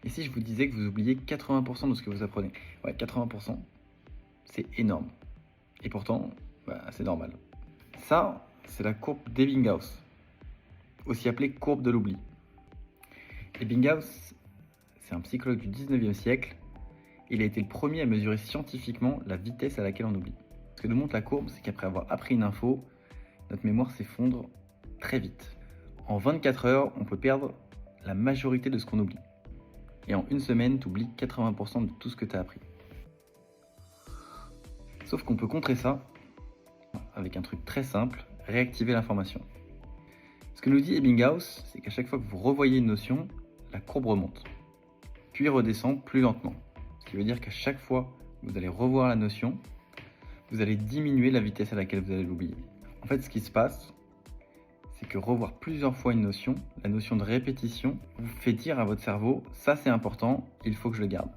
Et si je vous disais que vous oubliez 80% de ce que vous apprenez? Ouais, 80%, c'est énorme. Et pourtant, c'est normal. Ça, c'est la courbe d'Ebbinghaus, aussi appelée courbe de l'oubli. Ebbinghaus, c'est un psychologue du 19e siècle. Il a été le premier à mesurer scientifiquement la vitesse à laquelle on oublie. Ce que nous montre la courbe, c'est qu'après avoir appris une info, notre mémoire s'effondre très vite. En 24 heures, on peut perdre la majorité de ce qu'on oublie. Et en une semaine, tu oublies 80% de tout ce que tu as appris. Sauf qu'on peut contrer ça avec un truc très simple, réactiver l'information. Ce que nous dit Ebbinghaus, c'est qu'à chaque fois que vous revoyez une notion, la courbe remonte, puis redescend plus lentement. Ce qui veut dire qu'à chaque fois que vous allez revoir la notion, vous allez diminuer la vitesse à laquelle vous allez l'oublier. En fait, ce qui se passe, c'est que revoir plusieurs fois une notion, la notion de répétition, vous fait dire à votre cerveau « ça c'est important, il faut que je le garde ».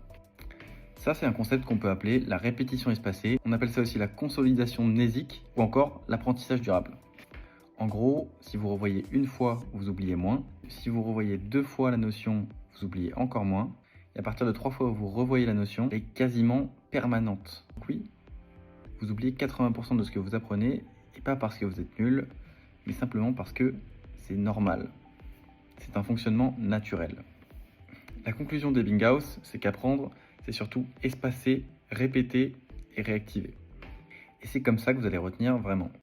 Ça, c'est un concept qu'on peut appeler la répétition espacée. On appelle ça aussi la consolidation mnésique ou encore l'apprentissage durable. En gros, si vous revoyez une fois, vous oubliez moins. Si vous revoyez 2 fois la notion, vous oubliez encore moins. Et à partir de 3 fois où vous revoyez la notion, elle est quasiment permanente. Donc oui, vous oubliez 80% de ce que vous apprenez, et pas parce que vous êtes nul, mais simplement parce que c'est normal. C'est un fonctionnement naturel. La conclusion d'Ebbinghaus, c'est qu'apprendre, c'est surtout espacer, répéter et réactiver. Et c'est comme ça que vous allez retenir vraiment.